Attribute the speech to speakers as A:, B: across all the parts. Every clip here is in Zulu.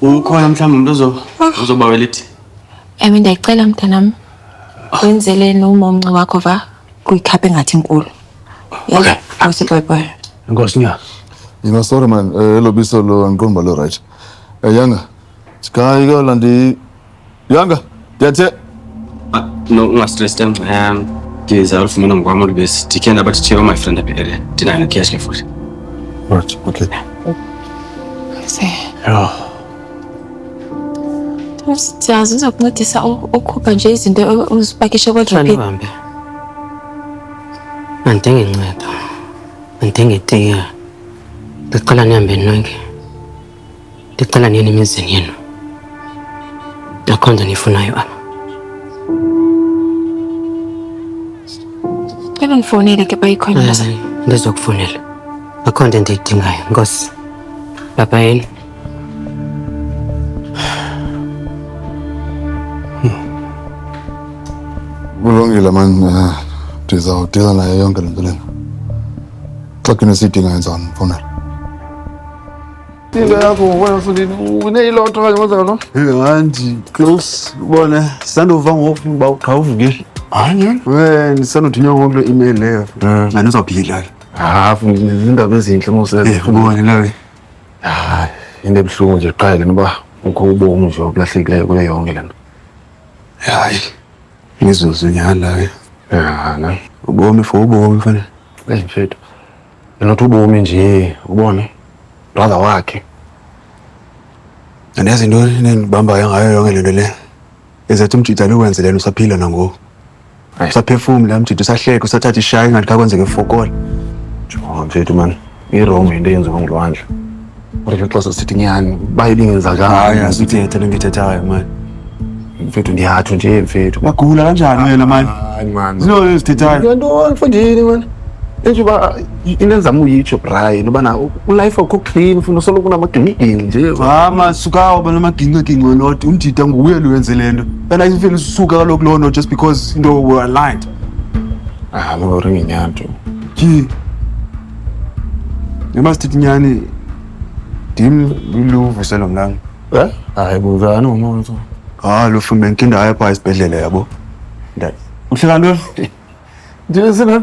A: Ukhona mhlawumbe umuntu uzoba lithi.
B: Mina ndiyacela mntanami wenzele nomonci wakho va kuyikhaphe ngathi inkulu.
A: Okay.
B: Awusiboyboy.
A: Inkosi nya.
C: Sorry man, hello bisolo ngiqomba lo right. Yanga. Sky go landi. Yanga, that's it.
A: No, ungastress them. Ngizawufuna ufumana ngwami bese ndikhenda abathi check my friend apha area. Dinayo cash ke futhi.
C: Right, okay.
A: Yeah.
B: Siyazi uzokuncedisa ukhupha nje izinto uzipakishe wardrobe.
D: Uhambe. Andinge inceda. Andinge itiya. Ndicela nihambe nonke. Ndicela niye emizini yenu. Akho nto nifunayo apha.
B: Cela unifonele ke bayikhona la.
D: Ndizokufonela. Akho nto endiyidingayo. Nkosi. Baba yini.
C: Kulungile man, ndizawudila nayo yonke le nto lena. Xa kunesidinga yenzani mfonela.
E: Into yakho wena futhi uneyilotho kanye manje no?
F: Anti close ubona sisandova ngoku uba uqhawuvukile.
E: Hayi
F: Ndisanothunywa ngoku le email leyo.
E: ngani uzawuphila
F: Futhi izindaba ezinhle mose.
E: ubone lawe
F: Hayi, into ebuhlungu nje qala noba ukho ubomi nje okulahlekileyo kuyo yonke lento.
E: hayi imizuzu nyana lawe
F: Na.
E: ubomi for ubomi fanele
F: Mfethu. Nothi ubomi nje ubone brother wakhe.
E: andazi into enibambayo ngayo yonke lento le ezathi umjida lokwenze lena usaphila nangoku usaphefumula umjida usahleka usathatha ishayi ngathi kakwenzeke ifokola
F: Mfethu man, i-wrong into eyenziwa ngulwandle. Kodwa xa sisithi nyani bayibingenzakala.
E: asithethe lengithethayo mani
F: Mfethu ndiyatsho nje mfethu.
E: wagula kanjani wena mani
F: Hayi man.
E: zinto ezithethayo
F: Nto mfundini man. Njengoba into enzama uyitsho Brian ubana ulife akho clean ufuna soloko unamagingiging nje.
E: Mama suka uba namaginqeginqe not umdida nguye lo wenze lento and I feel suka kaloku lo no just because into were aligned
F: Mawuringa inyanto.
E: ki ngemasithi nyani dim luvuselo mlanga
F: Hayi buzana umuntu.
E: lo fume nkinda ayapha isibhedlela yabo uhleka ntoni
F: Ndisena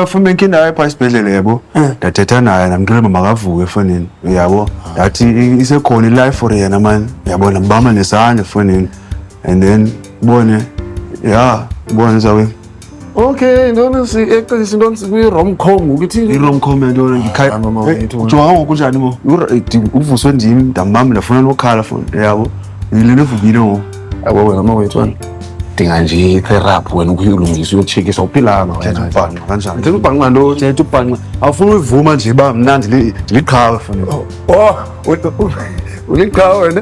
E: fume nkinda ayapha isibhedlela yabo ndathetha naye namcela makavuke efonini yabo ndathi isekhona ilife for yena man yabona mbamba nesandla efonini and then ubone ubone zawe
F: Okay, ndona si actors into kwi rom-com ukuthi
E: i-rom-com yantona ngikhaya
F: mama wethu.
E: jonga ngokunjani mo uvuswe ndim ndambamba ndafuna nokhala fona yabo yile nevukile ngoku
F: Abo wena mawethu. Dinga nje i-therapy wena ukuyilungisa uyochekisa uphilanga wena.
E: ubhanqa kanjani
F: Ndithetha ubhanqa ndo
E: thetha ubhanqa awufuna uyivuma nje uba mna ndiliqhawe fona
F: uliqhawe wena.